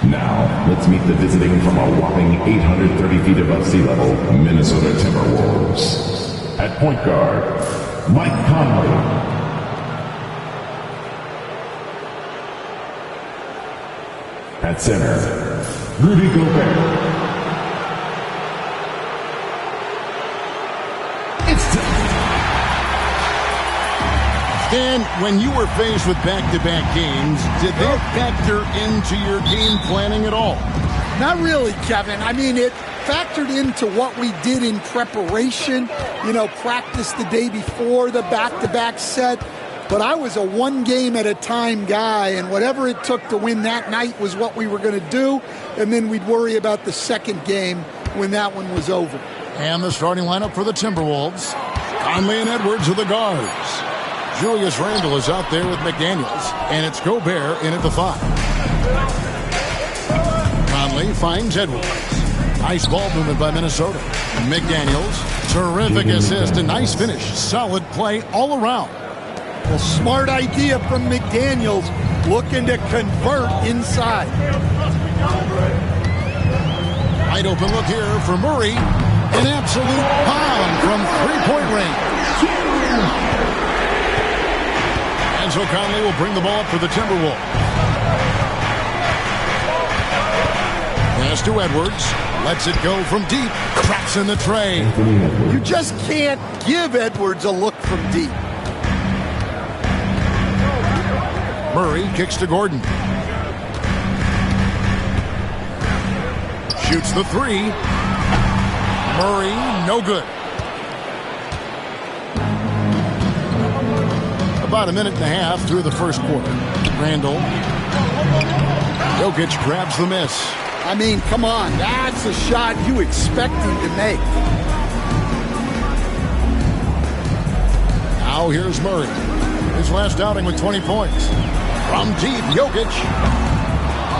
Now, let's meet the visiting from a whopping 830 feet above sea level, Minnesota Timberwolves. At point guard, Mike Conley. At center, Rudy Gobert. It's Dan, when you were faced with back-to-back games, did that factor into your game planning at all? Not really, Kevin. I mean, it factored into what we did in preparation, practice the day before the back-to-back set. But I was a one-game-at-a-time guy, and whatever it took to win that night was what we were going to do, and then we'd worry about the second game when that one was over. And the starting lineup for the Timberwolves. Conley and Edwards are the guards. Julius Randle is out there with McDaniels, and it's Gobert in at the 5. Conley finds Edwards. Nice ball movement by Minnesota. McDaniels, terrific assist, a nice finish. Solid play all around. Well, smart idea from McDaniels, looking to convert inside. Wide open look here for Murray. An absolute bomb from three-point range. And so Conley will bring the ball up for the Timberwolves. Pass to Edwards. Lets it go from deep. Traps in the tray. You just can't give Edwards a look from deep. Murray kicks to Gordon. Shoots the 3. Murray, no good. About a minute and a half through the first quarter. Randle. Jokic grabs the miss. I mean, come on. That's a shot you expect him to make. Now here's Murray. His last outing with 20 points. From deep, Jokic.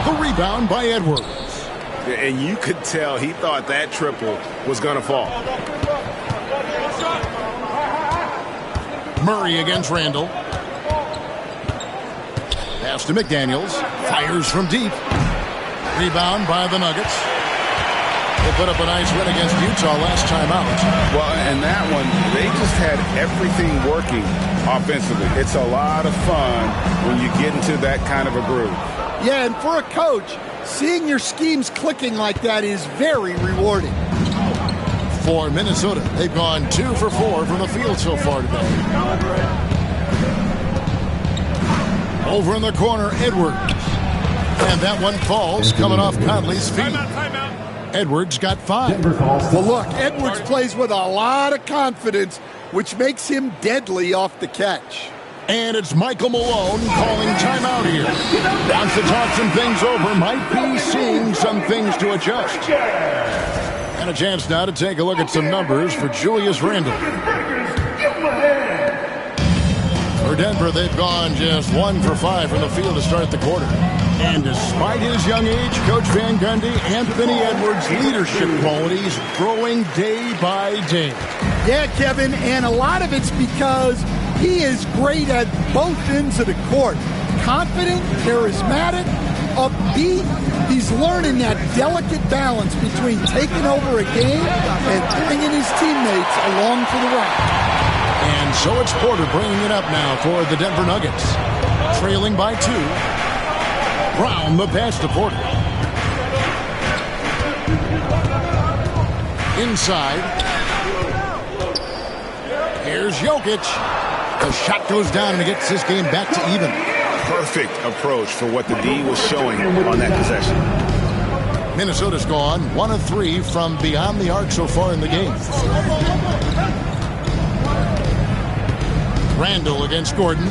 The rebound by Edwards. And you could tell he thought that triple was going to fall. Murray against Randle. Pass to McDaniels. Fires from deep. Rebound by the Nuggets. They put up a nice win against Utah last time out. Well, and that one, they just had everything working offensively. It's a lot of fun when you get into that kind of a groove. Yeah, and for a coach, seeing your schemes clicking like that is very rewarding. For Minnesota, they've gone 2 for 4 from the field so far today. Over in the corner, Edwards. And that one falls coming off Conley's feet. Edwards got 5. Well, look, Edwards plays with a lot of confidence, which makes him deadly off the catch. And it's Michael Malone calling timeout here. Wants to talk some things over. Might be seeing some things to adjust. And a chance now to take a look at some numbers for Julius Randle. For Denver, they've gone just 1 for 5 from the field to start the quarter. And despite his young age, Coach Van Gundy, Anthony Edwards' leadership qualities growing day by day. Yeah, Kevin, and a lot of it's because he is great at both ends of the court. Confident, charismatic, upbeat. He's learning that delicate balance between taking over a game and bringing his teammates along for the ride. And so it's Porter bringing it up now for the Denver Nuggets. Trailing by 2. Brown the pass to Porter. Inside. Here's Jokic. The shot goes down and it gets this game back to even. Perfect approach for what the D was showing on that possession. Minnesota's gone 1 of 3 from beyond the arc so far in the game. Randle against Gordon.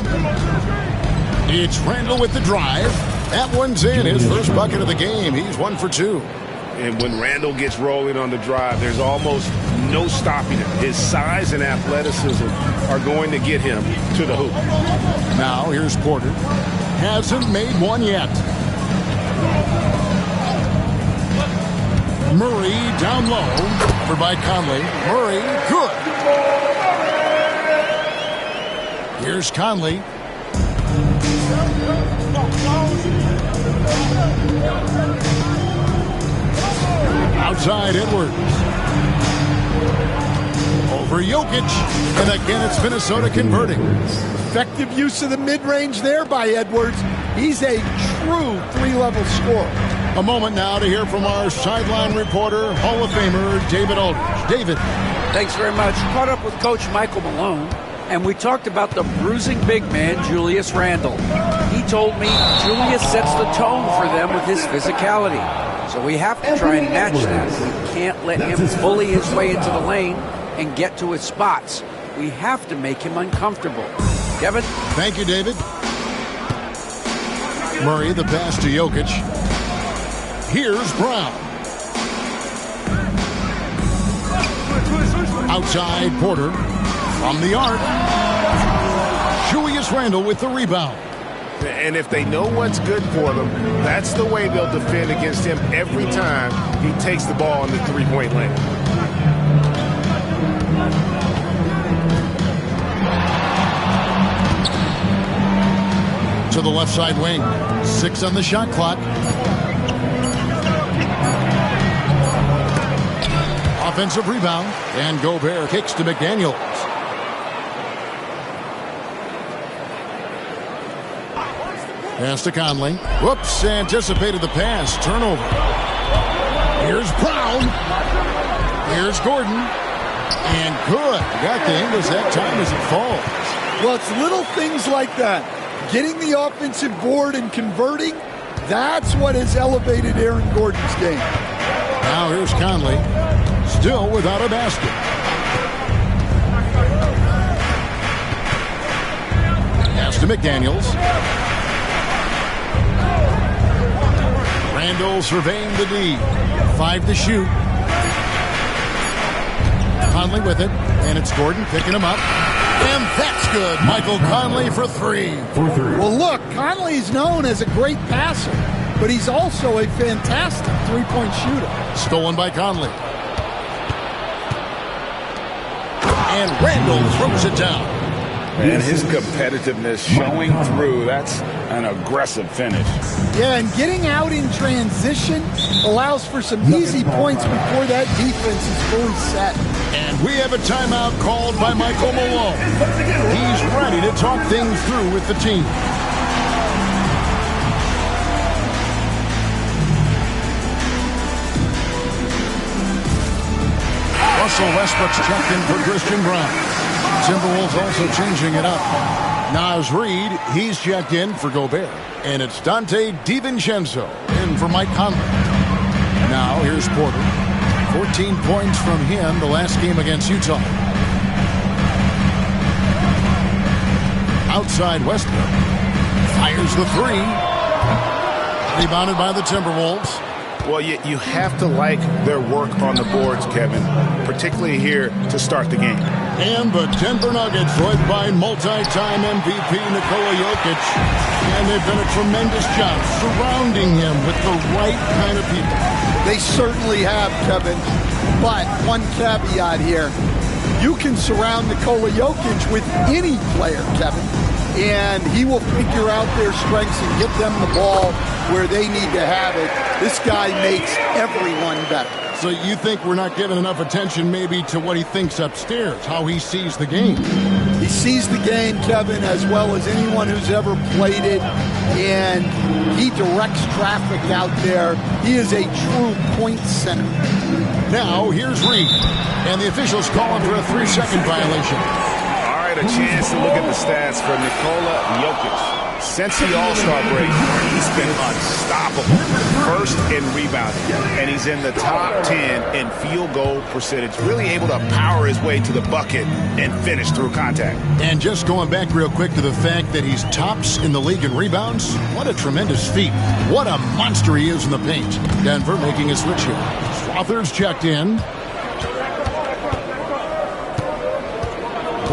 It's Randle with the drive. That one's in. His first bucket of the game. He's 1 for 2. And when Randle gets rolling on the drive, there's almost no stopping him. His size and athleticism are going to get him to the hoop. Now here's Porter. Hasn't made one yet. Murray down low. Covered by Conley. Murray, good. Here's Conley. Outside Edwards. Over Jokic. And again, it's Minnesota converting. Effective use of the mid-range there by Edwards. He's a true three-level scorer. A moment now to hear from our sideline reporter, Hall of Famer David Aldridge. David. Thanks very much. Caught up with Coach Michael Malone, and we talked about the bruising big man, Julius Randle. He told me Julius sets the tone for them with his physicality. So we have to try and match that. We can't let him bully his way into the lane and get to his spots. We have to make him uncomfortable. Kevin? Thank you, David. Murray, the pass to Jokic. Here's Brown. Outside Porter. From the arc. Julius Randle with the rebound. And if they know what's good for them, that's the way they'll defend against him every time he takes the ball in the three-point lane. To the left side wing. 6 on the shot clock. Offensive rebound. And Gobert kicks to McDaniels. Pass to Conley. Whoops, anticipated the pass. Turnover. Here's Brown. Here's Gordon. And good. Got the Ingles that time as it falls. Well, it's little things like that. Getting the offensive board and converting, that's what has elevated Aaron Gordon's game. Now here's Conley. Still without a basket. Pass to McDaniels. Randle surveying the D. 5 to shoot. Conley with it. And it's Gordon picking him up. And that's good. Michael Conley for 3. Well, look, Conley's known as a great passer, but he's also a fantastic three-point shooter. Stolen by Conley. And Randle throws it down. And his competitiveness showing through. That's an aggressive finish. Yeah, and getting out in transition allows for some easy points before that defense is fully set. And we have a timeout called by Michael Malone. He's ready to talk things through with the team. Russell Westbrook's checked in for Christian Brown. Timberwolves also changing it up. Naz Reid, he's checked in for Gobert. And it's Dante DiVincenzo in for Mike Conley. Now here's Porter. 14 points from him the last game against Utah. Outside Westbrook. Fires the 3. Rebounded by the Timberwolves. Well, you have to like their work on the boards, Kevin, particularly here to start the game. And the Denver Nuggets, led by multi-time MVP Nikola Jokic. And they've done a tremendous job surrounding him with the right kind of people. They certainly have, Kevin. But one caveat here. You can surround Nikola Jokic with any player, Kevin, and he will figure out their strengths and get them the ball where they need to have it. This guy makes everyone better. So you think we're not giving enough attention maybe to what he thinks upstairs, how he sees the game? He sees the game, Kevin, as well as anyone who's ever played it, and he directs traffic out there. He is a true point center. Now, here's Reid, and the officials calling for a 3-second violation. All right, a chance to look at the stats for Nikola Jokic. Since the All-Star break, he's been unstoppable. First in rebounding, and he's in the top 10 in field goal percentage. Really able to power his way to the bucket and finish through contact. And just going back real quick to the fact that he's tops in the league in rebounds, what a tremendous feat. What a monster he is in the paint. Denver making a switch here. Slaughter's checked in.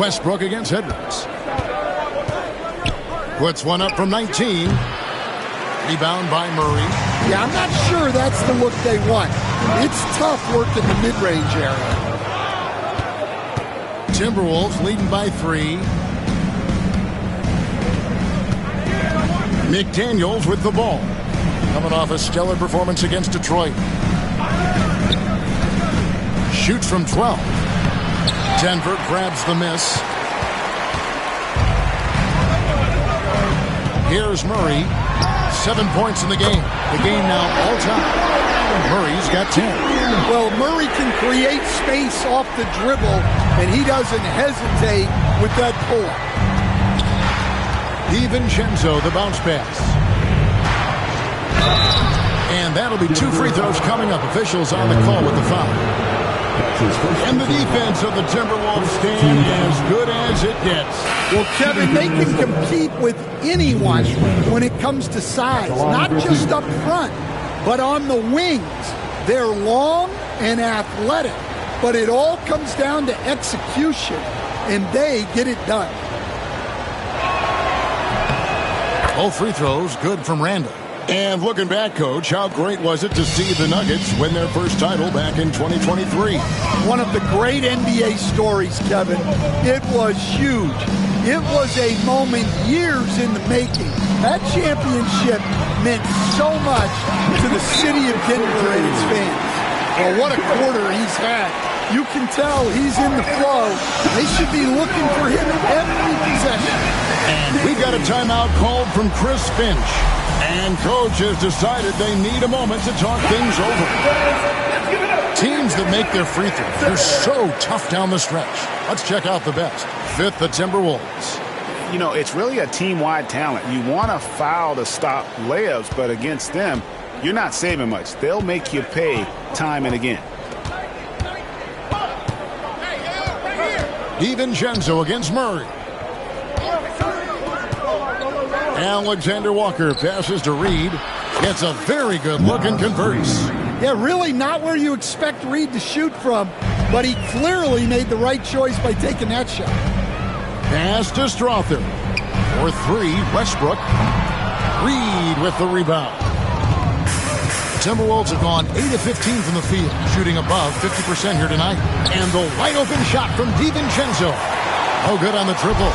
Westbrook against Edwards. Puts one up from 19. Rebound by Murray. Yeah, I'm not sure that's the look they want. It's tough work in the mid-range area. Timberwolves leading by 3. McDaniels with the ball. Coming off a stellar performance against Detroit. Shoots from 12. Denver grabs the miss. Here's Murray. 7 points in the game. The game now all time. Murray's got 10. Well, Murray can create space off the dribble, and he doesn't hesitate with that pull-up. DiVincenzo, the bounce pass. And that'll be 2 free throws coming up. Officials on the call with the foul. And the defense of the Timberwolves stand as good as it gets. Well, Kevin, they can compete with anyone when it comes to size, not just up front, but on the wings. They're long and athletic, but it all comes down to execution, and they get it done. Both free throws good from Randall. And looking back, Coach, how great was it to see the Nuggets win their first title back in 2023? One of the great NBA stories, Kevin. It was huge. It was a moment years in the making. That championship meant so much to the city of Denver and its fans. Well, what a quarter he's had. You can tell he's in the flow. They should be looking for him every possession. And we got a timeout called from Chris Finch. And Coach has decided they need a moment to talk things over. Teams that make their free throws, they're so tough down the stretch. Let's check out the best. Fifth, the Timberwolves. You know, it's really a team-wide talent. You want to foul to stop layups, but against them, you're not saving much. They'll make you pay time and again. DiVincenzo against Murray. Alexander Walker passes to Reed. Gets a very good look and converts. Yeah, really not where you expect Reed to shoot from, but he clearly made the right choice by taking that shot. Pass to Strother. For 3, Westbrook. Reed with the rebound. Timberwolves have gone 8 of 15 from the field, shooting above 50% here tonight. And the wide open shot from DiVincenzo. Oh, good on the triple.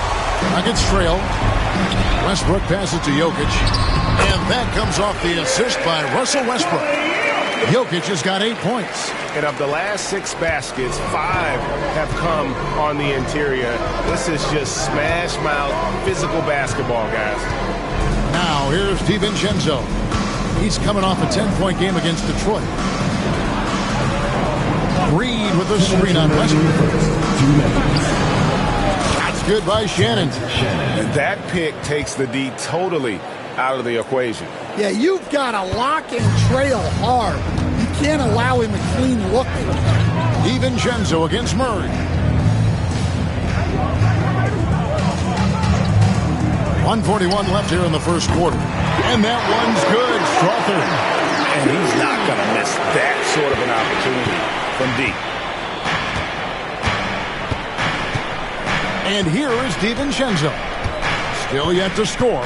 Nuggets trail. Westbrook passes to Jokic. And that comes off the assist by Russell Westbrook. Jokic has got 8 points. And of the last 6 baskets, 5 have come on the interior. This is just smash mouth physical basketball, guys. Now here's DiVincenzo. He's coming off a 10-point game against Detroit. Reed with a screen on Westbrook. Good by Shannon. And that pick takes the D totally out of the equation. Yeah, you've got to lock and trail hard. You can't allow him a clean look. DiVincenzo against Murray. 1:41 left here in the first quarter. And that one's good. Strother. And he's not going to miss that sort of an opportunity from deep. And here is DiVincenzo. Still yet to score.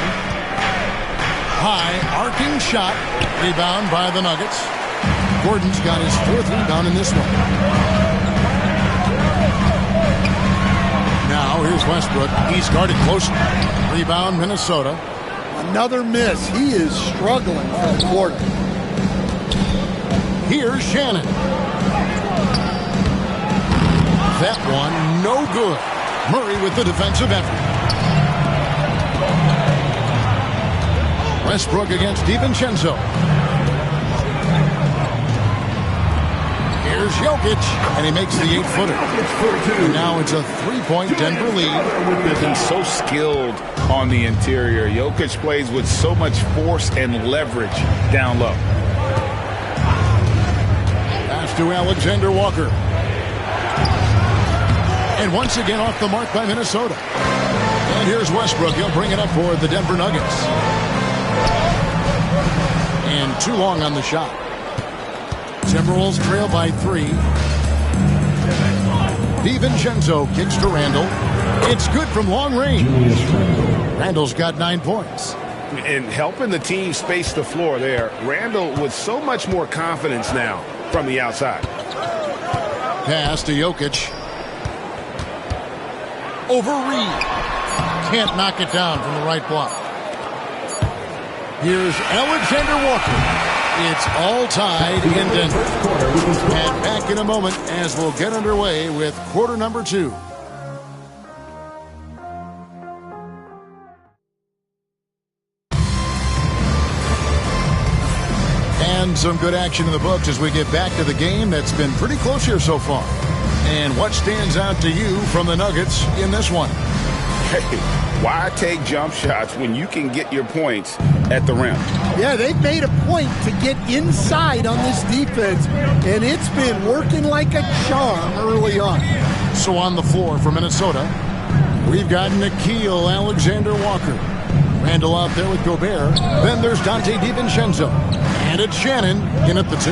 High arcing shot. Rebound by the Nuggets. Gordon's got his 4th rebound in this one. Now here's Westbrook. He's guarded closely. Rebound Minnesota. Another miss. He is struggling from the quarter. Here's Shannon. That one no good. Murray with the defensive effort. Westbrook against DiVincenzo. Here's Jokic, and he makes the 8-footer. And now it's a 3-point Denver lead. He's so skilled on the interior. Jokic plays with so much force and leverage down low. Pass to Alexander Walker. And once again off the mark by Minnesota. And here's Westbrook. He'll bring it up for the Denver Nuggets. And too long on the shot. Timberwolves trail by 3. DiVincenzo kicks to Randall. It's good from long range. Randall's got 9 points. And helping the team space the floor there. Randall with so much more confidence now from the outside. Pass to Jokic. Over Reed. Can't knock it down from the right block. Here's Alexander Walker. It's all tied in Denver. And back in a moment as we'll get underway with quarter number 2. And some good action in the books as we get back to the game that's been pretty close here so far. And what stands out to you from the Nuggets in this one? Hey, why take jump shots when you can get your points at the rim? Yeah, they've made a point to get inside on this defense, and it's been working like a charm early on. So on the floor for Minnesota, we've got Nickeil Alexander-Walker. Randall out there with Gobert. Then there's Dante DiVincenzo. And it's Shannon in at the 2.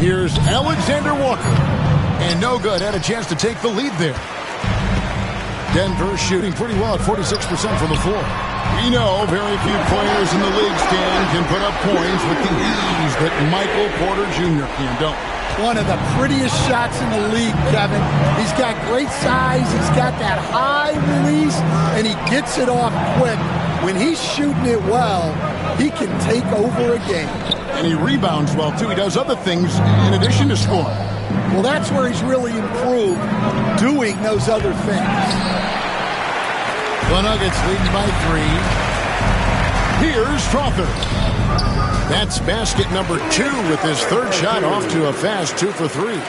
Here's Alexander-Walker. And no good. Had a chance to take the lead there. Denver shooting pretty well at 46% from the floor. We know very few players in the league, Stan, can put up points with the ease that Michael Porter Jr. can, don't. One of the prettiest shots in the league, Kevin. He's got great size. He's got that high release, and he gets it off quick. When he's shooting it well, he can take over a game. And he rebounds well, too. He does other things in addition to scoring. Well, that's where he's really improved, doing those other things. The Nuggets leading by 3. Here's Strawther. That's basket number 2 with his third shot off to a fast 2 for 3.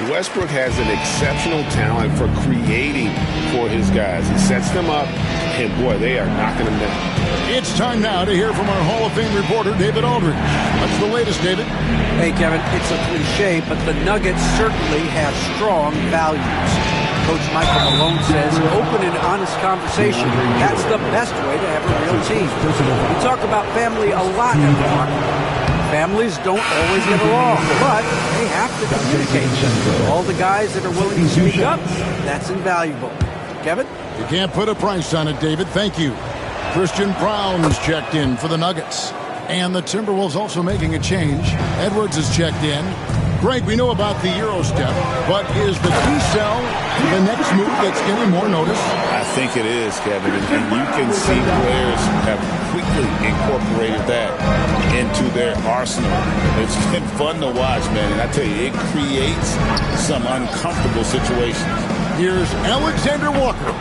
Westbrook has an exceptional talent for creating for his guys. He sets them up, and boy, they are knocking them down. It's time now to hear from our Hall of Fame reporter, David Aldridge. What's the latest, David? Hey, Kevin, it's a cliche, but the Nuggets certainly have strong values. Coach Michael Malone says open and honest conversation. That's the best way to have a real team. We talk about family a lot in the locker room. Families don't always get along, but they have to communicate. All the guys that are willing to speak up, that's invaluable. Kevin? You can't put a price on it, David. Thank you. Christian Brown's checked in for the Nuggets. And the Timberwolves also making a change. Edwards is checked in. Greg, we know about the Euro step, but is the decel the next move that's getting more notice? I think it is, Kevin, and you can see players have quickly incorporated that into their arsenal. It's been fun to watch, man, and I tell you, it creates some uncomfortable situations. Here's Alexander Walker.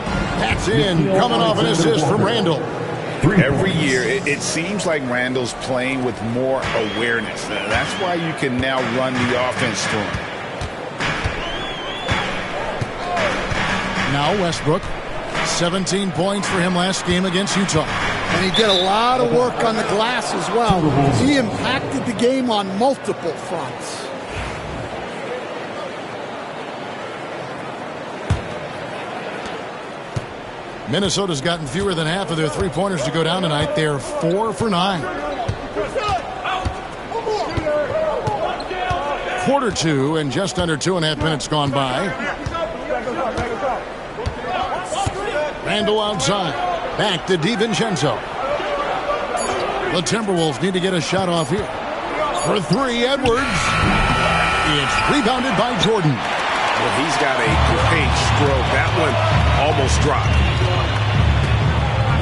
That's in, coming off an assist from Randall. Every year, it seems like Randall's playing with more awareness. That's why you can now run the offense through him. Now Westbrook, 17 points for him last game against Utah. And he did a lot of work on the glass as well. He impacted the game on multiple fronts. Minnesota's gotten fewer than half of their three-pointers to go down tonight. They're 4 for 9. Quarter 2 and just under 2.5 minutes gone by. Randall outside. Back to DiVincenzo. The Timberwolves need to get a shot off here. For 3, Edwards. It's rebounded by Jordan. Well, he's got a great stroke. That one almost dropped.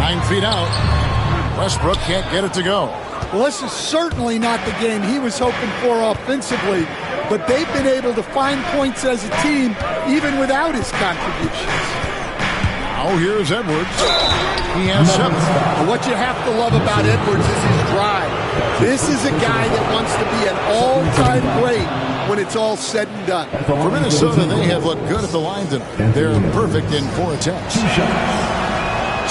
9 feet out. Westbrook can't get it to go. Well, this is certainly not the game he was hoping for offensively, but they've been able to find points as a team even without his contributions. Now here's Edwards. He has 7. What you have to love about Edwards is his drive. This is a guy that wants to be an all-time great when it's all said and done. For Minnesota, they have looked good at the line tonight. They're perfect in 4 attempts.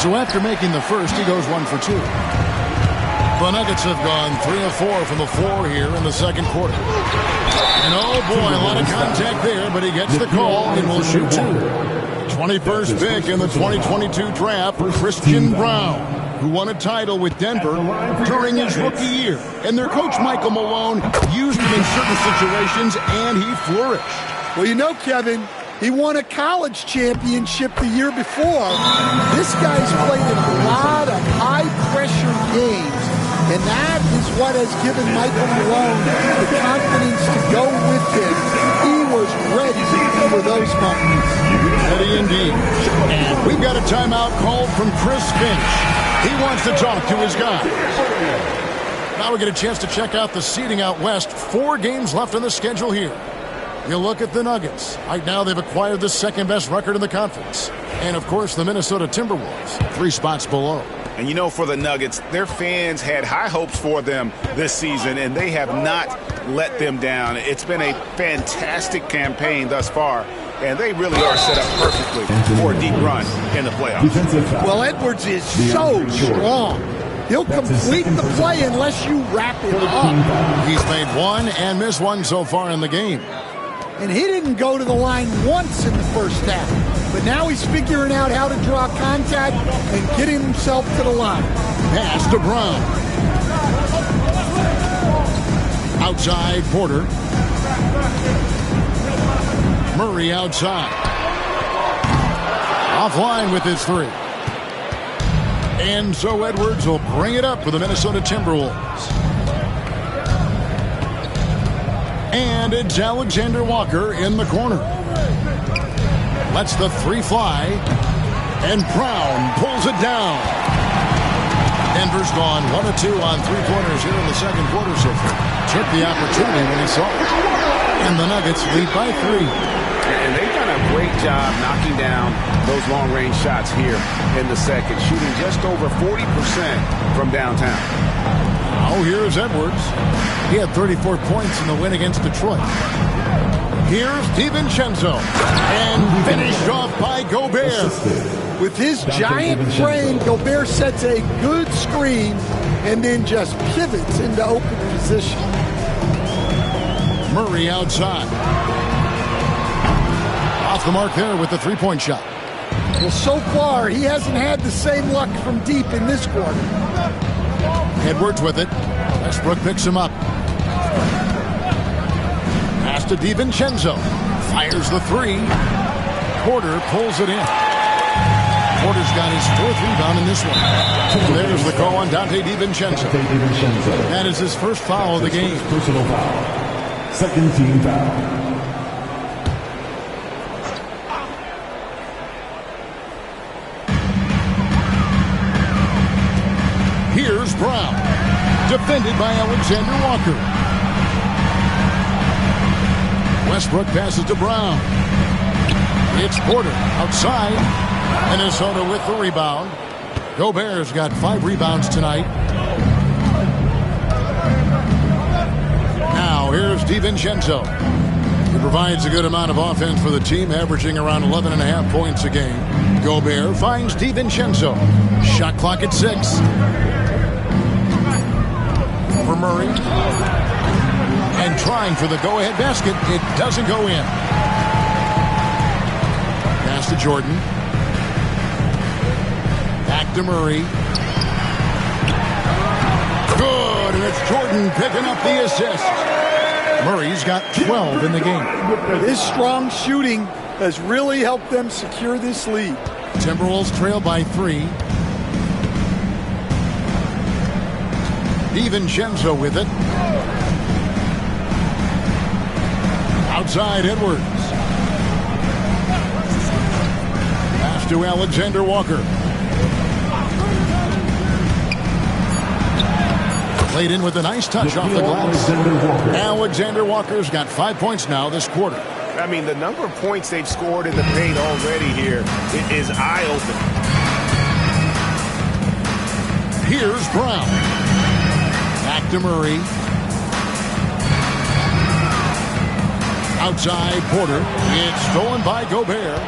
So after making the first, he goes 1 for 2. The Nuggets have gone 3 of 4 from the floor here in the second quarter. And oh boy, a lot of contact there, but he gets the call and will shoot 2. 21st pick in the 2022 draft for Christian Brown, who won a title with Denver during his rookie year. And their coach, Michael Malone, used him in certain situations, and he flourished. Well, you know, Kevin, he won a college championship the year before. This guy's played in a lot of high-pressure games, and that is what has given Michael Malone the confidence to go with him. He was ready for those moments. Ready indeed. And we've got a timeout called from Chris Finch. He wants to talk to his guy. Now we get a chance to check out the seeding out west. 4 games left on the schedule here. You look at the Nuggets. Right now they've acquired the second-best record in the conference. And, of course, the Minnesota Timberwolves, 3 spots below. And you know, for the Nuggets, their fans had high hopes for them this season, and they have not let them down. It's been a fantastic campaign thus far, and they really are set up perfectly for a deep run in the playoffs. Well, Edwards is so strong. He'll complete the play unless you wrap it up. He's made 1 and missed 1 so far in the game. And he didn't go to the line once in the first half. But now he's figuring out how to draw contact and getting himself to the line. Pass to Brown. Outside, Porter. Murray outside. Offline with his 3. And so Edwards will bring it up for the Minnesota Timberwolves. And it's Alexander Walker in the corner. Lets the 3 fly. And Brown pulls it down. Denver's gone 1 of 2 on 3-pointers here in the second quarter so far. Took the opportunity when he saw it. And the Nuggets lead by 3. And they've done a great job knocking down those long-range shots here in the second, shooting just over 40% from downtown. Now here's Edwards. He had 34 points in the win against Detroit. Here's DiVincenzo. And finished off by Gobert. With his giant frame, Gobert sets a good screen and then just pivots into open position. Murray outside. Off the mark there with the 3-point shot. Well, so far, he hasn't had the same luck from deep in this quarter. Edwards with it. Westbrook picks him up. Pass to DiVincenzo. Fires the 3. Porter pulls it in. Porter's got his 4th rebound in this one. And there's the call on Dante DiVincenzo. That is his first foul of the game. Personal foul. Second team foul. Here's Brown. Defended by Alexander Walker. Westbrook passes to Brown. It's Porter outside. Minnesota with the rebound. Gobert's got 5 rebounds tonight. Now here's DiVincenzo. He provides a good amount of offense for the team, averaging around 11.5 points a game. Gobert finds DiVincenzo. Shot clock at 6. For Murray. And trying for the go-ahead basket. It doesn't go in. Pass to Jordan. Back to Murray. Good, and it's Jordan picking up the assist. Murray's got 12 in the game. His strong shooting has really helped them secure this lead. Timberwolves trail by 3. DiVincenzo with it. Outside Edwards. Pass to Alexander Walker. Played in with a nice touch off the glass. Alexander Walker's got 5 points now this quarter. I mean, the number of points they've scored in the paint already here is eye-opening. Here's Brown. Back to Murray. Outside Porter. It's stolen by Gobert.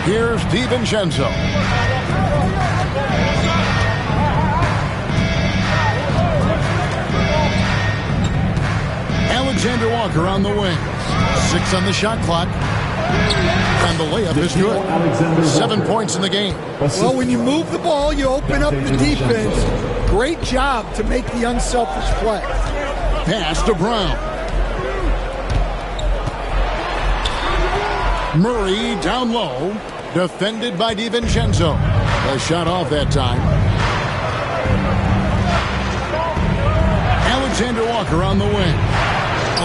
Here's DiVincenzo. Alexander Walker on the wing. 6 on the shot clock. And the layup is good. 7 points in the game. Well, when you move the ball, you open up the defense. Great job to make the unselfish play. Pass to Brown. Murray down low. Defended by DiVincenzo. A shot off that time. Alexander Walker on the wing.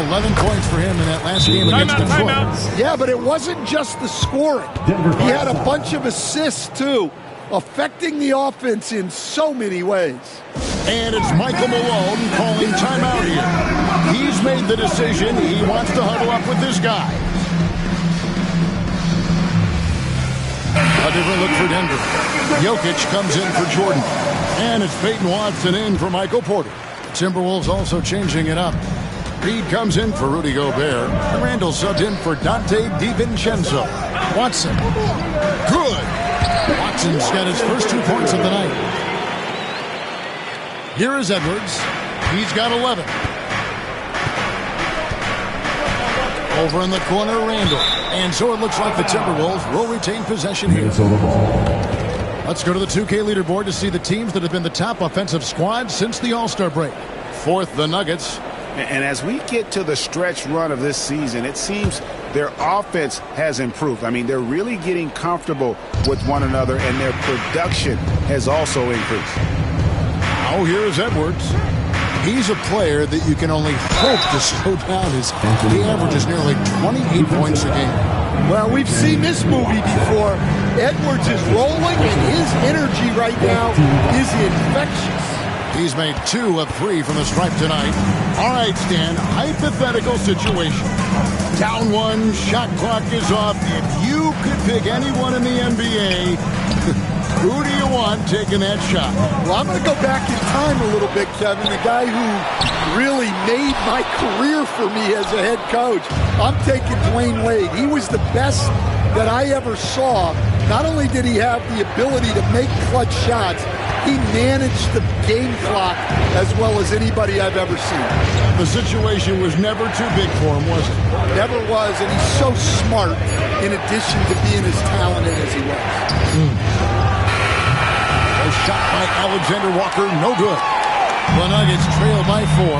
11 points for him in that last game against Detroit. Yeah, but it wasn't just the scoring. He had a bunch of assists, too. affecting the offense in so many ways. And it's Michael Malone calling timeout here. He's made the decision. He wants to huddle up with this guy. A different look for Denver. Jokic comes in for Jordan. And it's Peyton Watson in for Michael Porter. Timberwolves also changing it up. Reed comes in for Rudy Gobert. Randall subbed in for Dante DiVincenzo. Watson. Good. Watson's got his first 2 points of the night. Here is Edwards. He's got 11. Over in the corner, Randall. And so it looks like the Timberwolves will retain possession here. Let's go to the 2K leaderboard to see the teams that have been the top offensive squad since the All-Star break. Fourth, the Nuggets. And as we get to the stretch run of this season, it seems their offense has improved. I mean, they're really getting comfortable with one another, and their production has also increased. Oh, here's Edwards. He's a player that you can only hope to slow down. He averages nearly 28 points a game. Well, we've seen this movie before. Edwards is rolling, and his energy right now is infectious. He's made 2 of 3 from the stripe tonight. All right, Stan, hypothetical situation. Down 1, shot clock is off. If you could pick anyone in the NBA, who do you want taking that shot? Well, I'm going to go back in time a little bit, Kevin. The guy who really made my career for me as a head coach. I'm taking Dwayne Wade. He was the best that I ever saw. Not only did he have the ability to make clutch shots, he managed the game clock as well as anybody I've ever seen. The situation was never too big for him, was it? Never was, and he's so smart in addition to being as talented as he was. A shot by Alexander Walker, no good. The Nuggets trail by 4.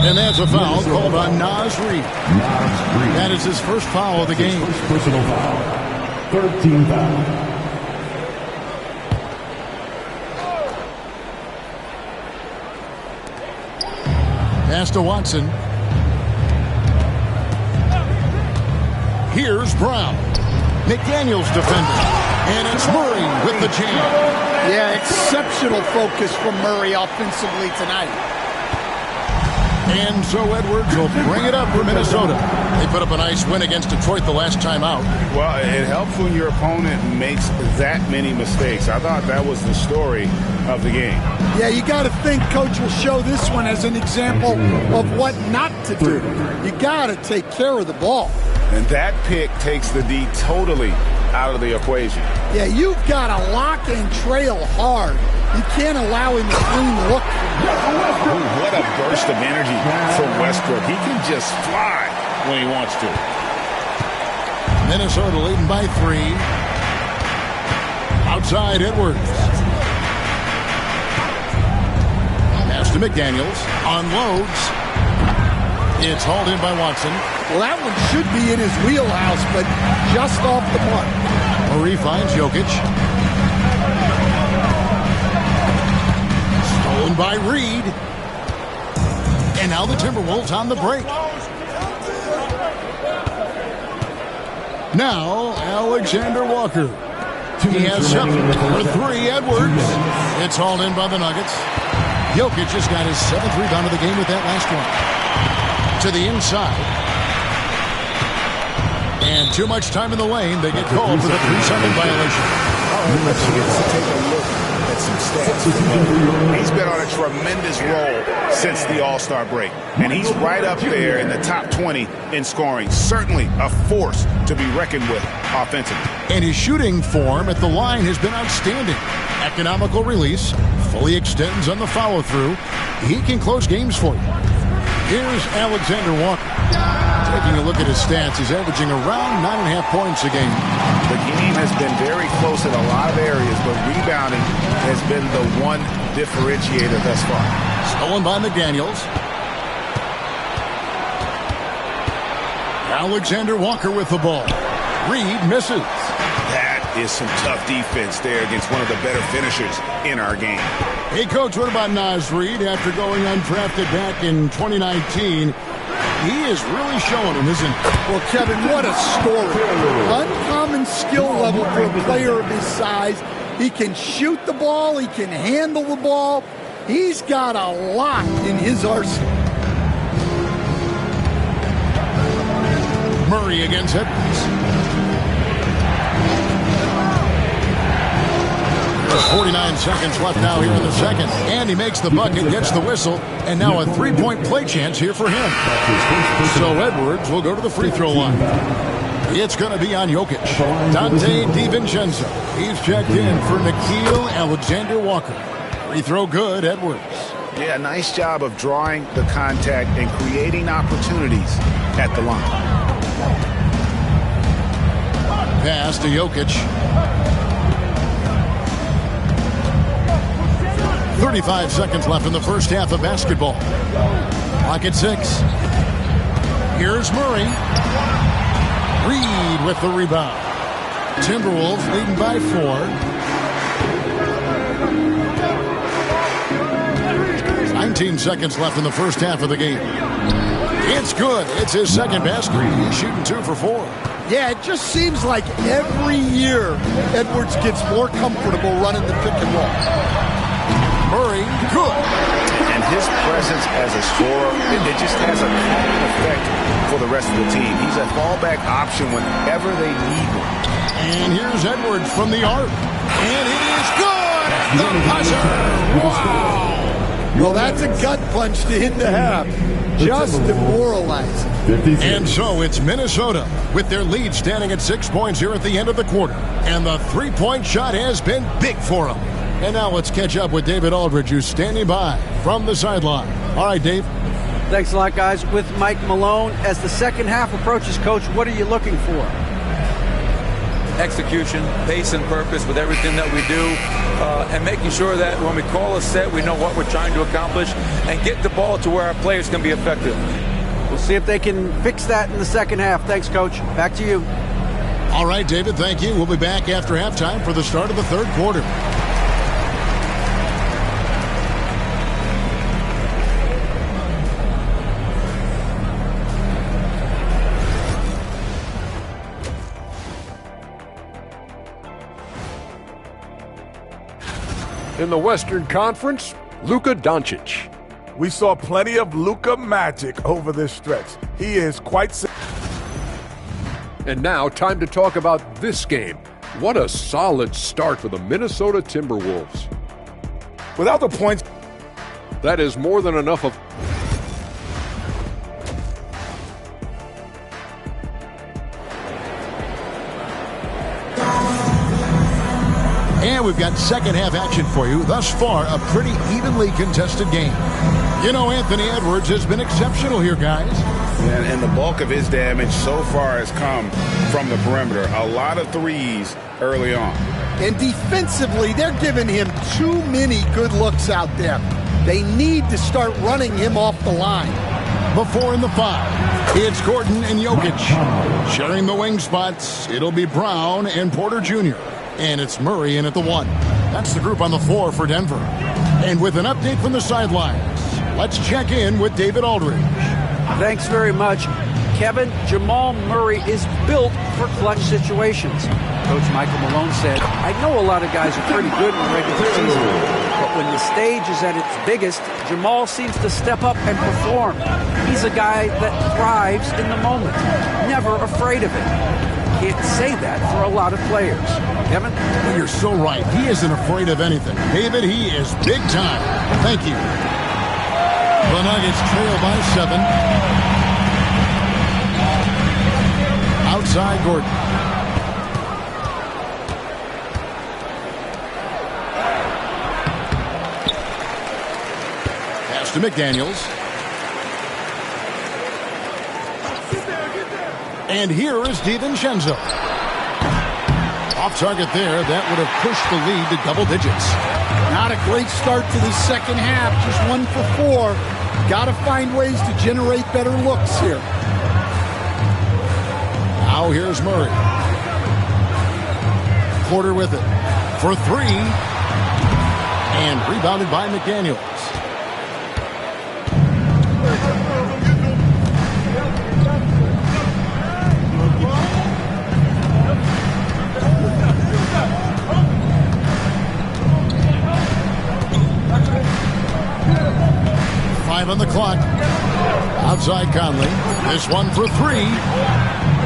And that's a foul called on Naz Reid. That is his first foul of the game. First personal foul. 13 foul. Pass to Watson. Here's Brown. McDaniels defending. And it's Murray with the jam. Yeah, exceptional focus from Murray offensively tonight. And so Edwards will bring it up for Minnesota. They put up a nice win against Detroit the last time out. Well, it helps when your opponent makes that many mistakes. I thought that was the story of the game. Yeah, you got to think Coach will show this one as an example of what not to do. You got to take care of the ball. And that pick takes the D totally out of the equation. Yeah, you've got to lock and trail hard. You can't allow him to clean look. Ooh, what a burst of energy from Westbrook. He can just fly when he wants to. Minnesota leading by 3. Outside Edwards. Pass to McDaniels. Unloads. It's hauled in by Watson. Well, that one should be in his wheelhouse, but just off the mark. Murray finds Jokic. Stolen by Reed. And now the Timberwolves on the break. Now, Alexander Walker. He has 7 for 3. Edwards. It's hauled in by the Nuggets. Jokic just got his 7th rebound of the game with that last one. To the inside. And too much time in the lane. They get called for the 3-second violation. Let's take a look at some stats. He's been on a tremendous roll since the All-Star break. And he's right up there in the top 20 in scoring. Certainly a force to be reckoned with offensively. And his shooting form at the line has been outstanding. Economical release. Fully extends on the follow-through. He can close games for you. Here's Alexander Walker. Taking a look at his stats, he's averaging around 9.5 points a game. The game has been very close in a lot of areas, but rebounding has been the one differentiator thus far. Stolen by McDaniels. Alexander Walker with the ball. Reed misses. That is some tough defense there against one of the better finishers in our game. Hey, Coach, what about Naz Reid after going undrafted back in 2019? He is really showing him, isn't he? Well, Kevin, what a story. Uncommon skill level for a player of his size. He can shoot the ball. He can handle the ball. He's got a lot in his arsenal. Murray against Edwards. 49 seconds left now here in the second. And he makes the bucket, gets the whistle, and now a three-point play chance here for him. So Edwards will go to the free throw line. It's going to be on Jokic. Dante DiVincenzo. He's checked in for Nickeil Alexander-Walker. Free throw good, Edwards. Yeah, nice job of drawing the contact and creating opportunities at the line. Pass to Jokic. 35 seconds left in the first half of basketball. Clock at 6. Here's Murray. Reed with the rebound. Timberwolves leading by 4. 19 seconds left in the first half of the game. It's good. It's his second basket. He's shooting 2 for 4. Yeah, it just seems like every year Edwards gets more comfortable running the pick and roll. Murray, good. And his presence as a scorer, it just has a calming effect for the rest of the team. He's a fallback option whenever they need one. And here's Edwards from the arc. And it is good at the buzzer. Wow. Well, that's a gut punch to hit the half. Just demoralizing. And so it's Minnesota with their lead standing at 6 points here at the end of the quarter. And the three-point shot has been big for them. And now let's catch up with David Aldridge, who's standing by from the sideline. All right, Dave. Thanks a lot, guys. With Mike Malone, as the second half approaches, Coach, what are you looking for? Execution, pace, and purpose with everything that we do, and making sure that when we call a set, we know what we're trying to accomplish, and get the ball to where our players can be effective. We'll see if they can fix that in the second half. Thanks, Coach. Back to you. All right, David, thank you. We'll be back after halftime for the start of the third quarter. In the Western Conference, Luka Doncic. We saw plenty of Luka magic over this stretch. He is quite... And now, time to talk about this game. What a solid start for the Minnesota Timberwolves. Without the points... That is more than enough of... And we've got second half action for you. Thus far, a pretty evenly contested game. You know, Anthony Edwards has been exceptional here, guys. And the bulk of his damage so far has come from the perimeter. A lot of threes early on. And defensively, they're giving him too many good looks out there. They need to start running him off the line. Before in the 5, it's Gordon and Jokic. Sharing the wing spots, it'll be Brown and Porter Jr. And it's Murray in at the 1. That's the group on the floor for Denver. And with an update from the sidelines, let's check in with David Aldridge. Thanks very much. Kevin, Jamal Murray is built for clutch situations. Coach Michael Malone said, I know a lot of guys are pretty good in the regular season, but when the stage is at its biggest, Jamal seems to step up and perform. He's a guy that thrives in the moment, never afraid of it. Can't say that for a lot of players. Kevin? Well, you're so right. He isn't afraid of anything. David, he is big time. Thank you. The Nuggets trail by 7. Outside Gordon. Pass to McDaniels. And here is DiVincenzo. Off target there. That would have pushed the lead to double digits. Not a great start to the second half. Just 1 for 4. Got to find ways to generate better looks here. Now here's Murray. Porter with it for 3. And rebounded by McDaniels. on the clock. Outside Conley. This one for three.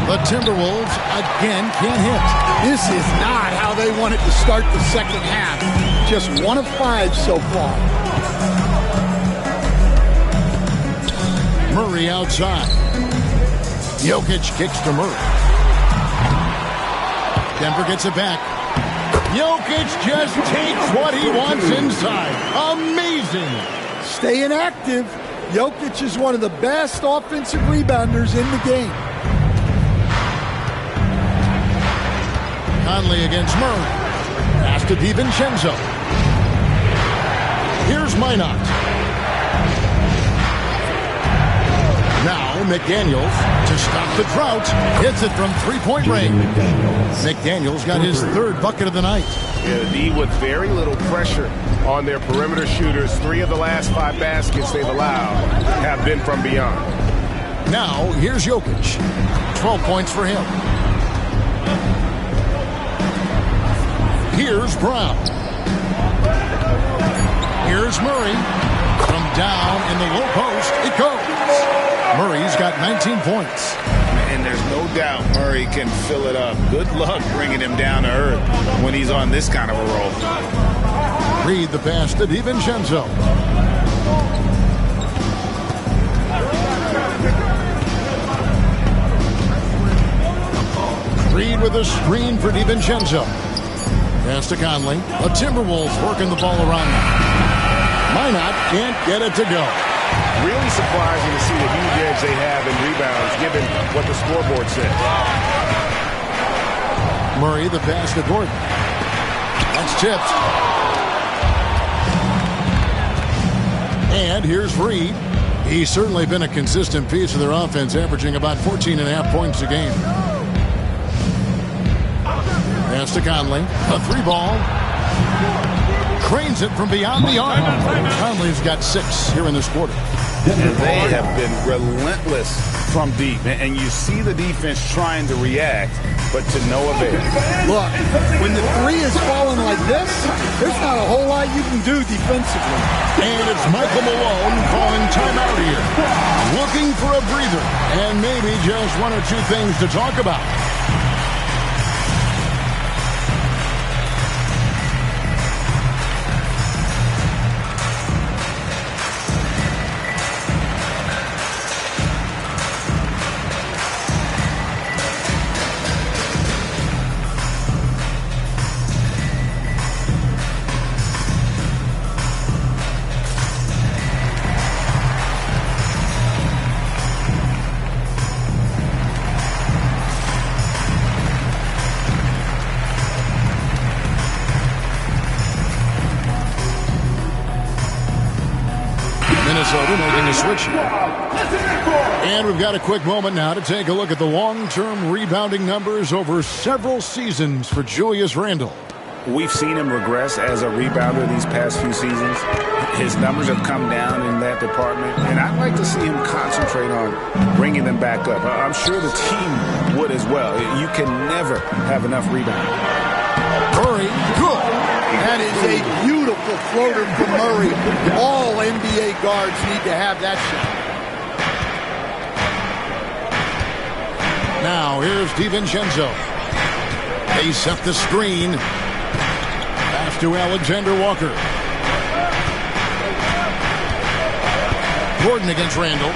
The Timberwolves again can't hit. This is not how they wanted to start the second half. Just 1 of 5 so far. Murray outside. Jokic kicks to Murray. Denver gets it back. Jokic just takes what he wants inside. Amazing. Staying active. Jokic is one of the best offensive rebounders in the game. Conley against Murray. Pass to DiVincenzo. Here's Minot. Now McDaniels to stop the drought. Hits it from three-point range. McDaniels got his 3rd bucket of the night. Yeah, the D with very little pressure on their perimeter shooters. 3 of the last 5 baskets they've allowed have been from beyond. Now here's Jokic. 12 points for him. Here's Brown. Here's Murray. From down in the low post, it goes. Murray's got 19 points. And there's no doubt Murray can fill it up. Good luck bringing him down to earth when he's on this kind of a roll. Reed the pass to DiVincenzo. Reed with a screen for DiVincenzo. Pass to Conley. The Timberwolves working the ball around them. Minot can't get it to go. Really surprising to see the huge edge they have in rebounds, given what the scoreboard says. Murray, the pass to Gordon. That's tipped. And here's Reed. He's certainly been a consistent piece of their offense, averaging about 14.5 points a game. Pass to Conley. A 3-ball. Cranes it from beyond the arc. Conley's got 6 here in this quarter. They have been relentless from deep, and you see the defense trying to react, but to no avail. Look, when the 3 is falling like this, there's not a whole lot you can do defensively. And it's Michael Malone calling timeout here. Looking for a breather, and maybe just 1 or 2 things to talk about. Minnesota making a switch. And we've got a quick moment now to take a look at the long-term rebounding numbers over several seasons for Julius Randle. We've seen him regress as a rebounder these past few seasons. His numbers have come down in that department, and I'd like to see him concentrate on bringing them back up. I'm sure the team would as well. You can never have enough rebounding. Murray, good. That is a beautiful floater from Murray. All NBA guards need to have that shot. Now here's DiVincenzo. They set the screen. Pass to Alexander Walker. Gordon against Randle.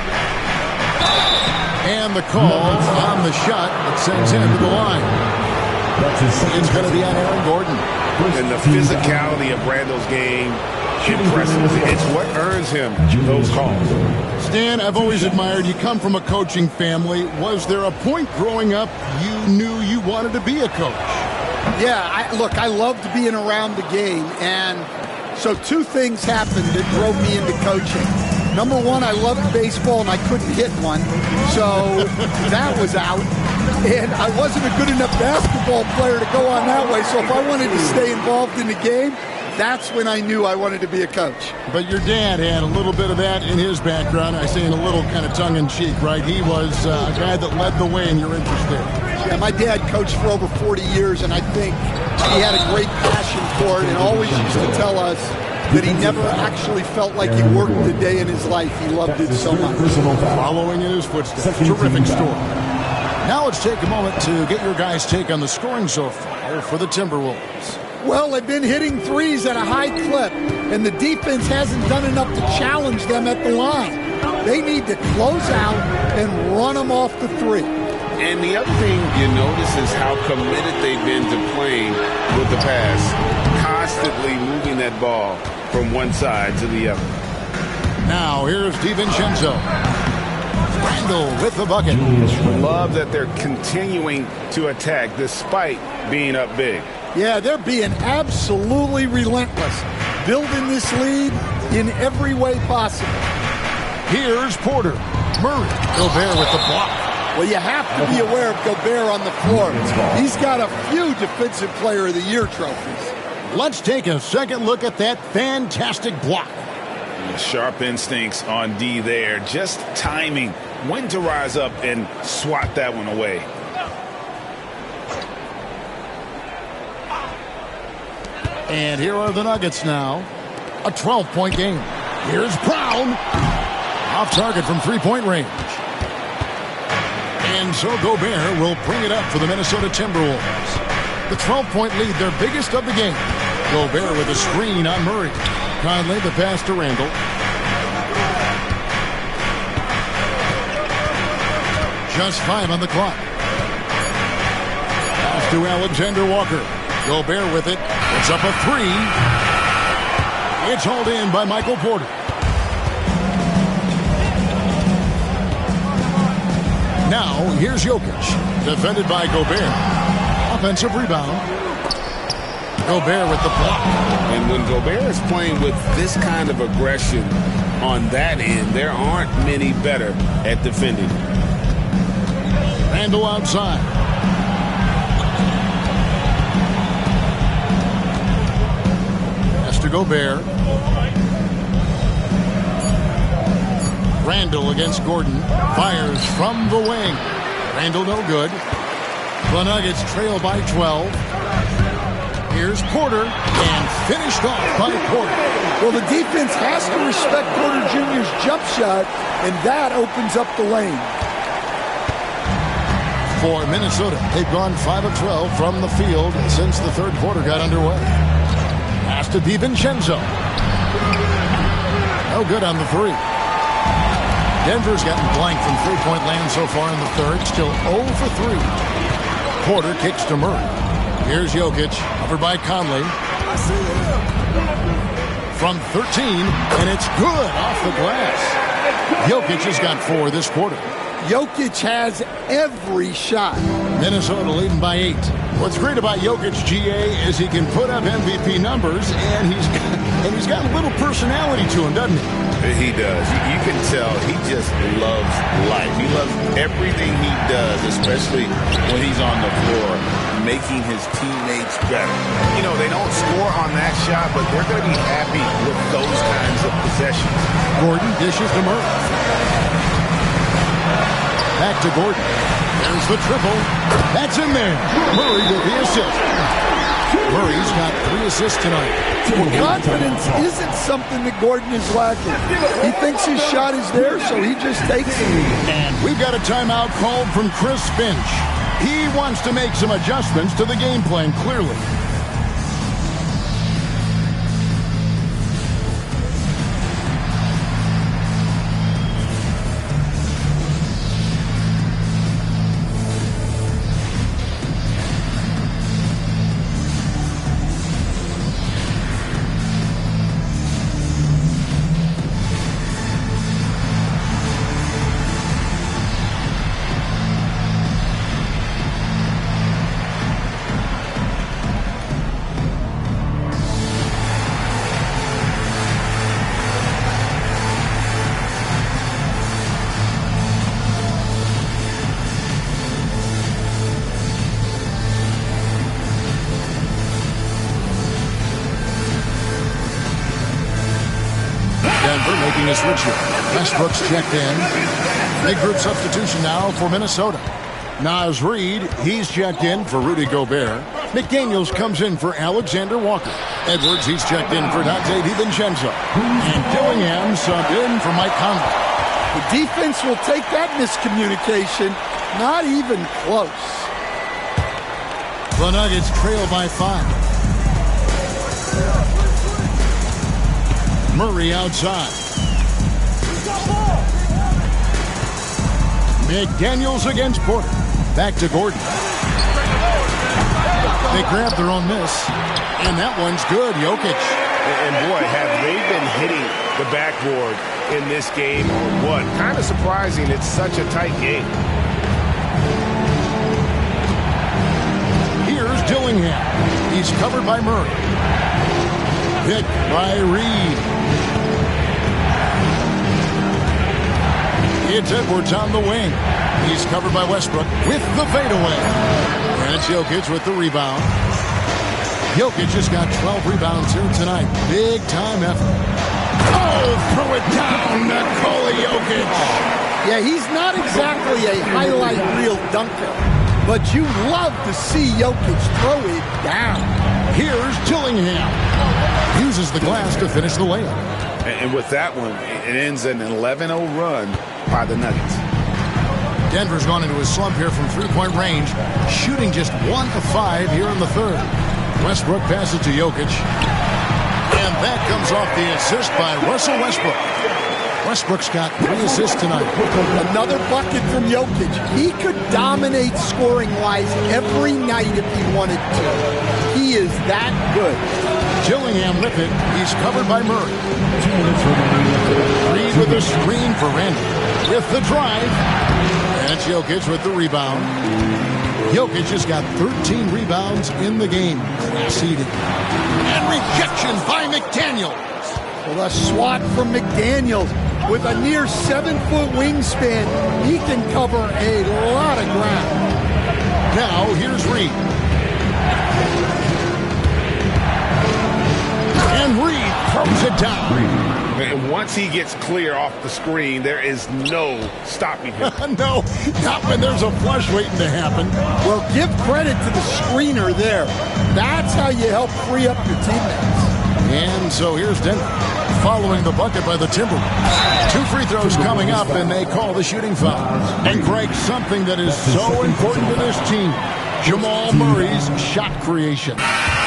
And the call on the shot that sends him to the line. It's going to be on Aaron Gordon. And the physicality of Randle's game, impressive. It's what earns him those calls. Stan, I've always admired you. Come from a coaching family. Was there a point growing up you knew you wanted to be a coach? Yeah, look, I loved being around the game. And so 2 things happened that drove me into coaching. Number 1, I loved baseball and I couldn't hit one. So that was out. And I wasn't a good enough basketball player to go on that way. So if I wanted to stay involved in the game, that's when I knew I wanted to be a coach. But your dad had a little bit of that in his background. I say in a little kind of tongue-in-cheek, right? He was a guy that led the way in your interest there. Yeah, my dad coached for over 40 years, and I think he had a great passion for it and always used to tell us, that he never actually felt like he worked a day in his life. He loved it so much. Following in his footsteps. Terrific story. Now let's take a moment to get your guys' take on the scoring so far for the Timberwolves. Well, they've been hitting threes at a high clip, and the defense hasn't done enough to challenge them at the line. They need to close out and run them off the three. And the other thing you notice is how committed they've been to playing with the pass, constantly moving that ball from one side to the other. Now here's DiVincenzo. Randle with the bucket. Love that they're continuing to attack despite being up big. Yeah, they're being absolutely relentless, building this lead in every way possible. Here's Porter. Murray. Gobert with the block. Well, you have to be aware of Gobert on the floor. He's got a few Defensive Player of the Year trophies. Let's take a second look at that fantastic block. Sharp instincts on D there. Just timing when to rise up and swat that one away. And here are the Nuggets now. A 12-point game. Here's Brown. Off target from three-point range. And so Gobert will bring it up for the Minnesota Timberwolves. The 12-point lead, their biggest of the game. Gobert with a screen on Murray. Conley, the pass to Randle. Just 5 on the clock. Pass to Alexander Walker. Gobert with it. It's up a 3. It's hauled in by Michael Porter. Now, here's Jokic. Defended by Gobert. Offensive rebound. Gobert with the block. And when Gobert is playing with this kind of aggression on that end, there aren't many better at defending. Randle outside. Pass to Gobert. Randle against Gordon. Fires from the wing. Randle no good. The Nuggets trail by 12. Here's Porter, and finished off by Porter. Well, the defense has to respect Porter Jr.'s jump shot, and that opens up the lane. For Minnesota, they've gone 5 of 12 from the field since the third quarter got underway. Pass to DiVincenzo. No good on the 3. Denver's gotten blank from three-point land so far in the third. Still 0 for 3. Porter kicks to Murray. Here's Jokic, covered by Conley. From 13, and it's good off the glass. Jokic has got 4 this quarter. Jokic has every shot. Minnesota leading by 8. What's great about Jokic, GA, is he can put up MVP numbers, and he's got a little personality to him, doesn't he? He does. You can tell he just loves life. He loves everything he does, especially when he's on the floor, making his teammates better. You know, they don't score on that shot, but they're going to be happy with those kinds of possessions. Gordon dishes to Murray. Back to Gordon. There's the triple. That's in there. Murray with the assist. Murray's got 3 assists tonight. Confidence isn't something that Gordon is lacking. He thinks his shot is there, so he just takes it. And we've got a timeout called from Chris Finch. He wants to make some adjustments to the game plan, clearly. Making a switch here. Westbrook's checked in. Big group substitution now for Minnesota. Naz Reid, he's checked in for Rudy Gobert. McDaniels comes in for Alexander Walker. Edwards, he's checked in for Dante DiVincenzo. And Dillingham subbed in for Mike Conley. The defense will take that miscommunication. Not even close. The Nuggets trail by 5. Murray outside. McDaniels against Porter. Back to Gordon. They grab their own miss. And that one's good. Jokic. And boy, have they been hitting the backboard in this game or what? Kind of surprising. It's such a tight game. Here's Dillingham. He's covered by Murray. Hit by Reid. It's Edwards on the wing. He's covered by Westbrook with the fadeaway. And it's Jokic with the rebound. Jokic has got 12 rebounds here tonight. Big time effort. Oh, throw it down, Nikola Jokic. Yeah, he's not exactly a highlight reel dunker, but you love to see Jokic throw it down. Here's Dillingham. Uses the glass to finish the layup. And with that one, it ends an 11-0 run by the Nuggets. Denver's gone into a slump here from three-point range, shooting just 1 of 5 here in the third. Westbrook passes to Jokic. And that comes off the assist by Russell Westbrook. Westbrook's got 3 assists tonight. Another bucket from Jokic. He could dominate scoring-wise every night if he wanted to. He is that good. Dillingham with it. He's covered by Murray. Reid with a screen for Randall. With the drive. And it's Jokic with the rebound. Jokic has got 13 rebounds in the game. Seeded. And rejection by McDaniels. Well, a swat from McDaniels. With a near 7-foot wingspan, he can cover a lot of ground. Now, here's Reid. And Reid throws it down. And once he gets clear off the screen, there is no stopping him. No, not when there's a flush waiting to happen. Well, give credit to the screener there. That's how you help free up your teammates. And so here's Denver, following the bucket by the Timberwolves. 2 free throws coming up, and they call the shooting foul. And Greg, something that is so important to this team, Jamal Murray's shot creation.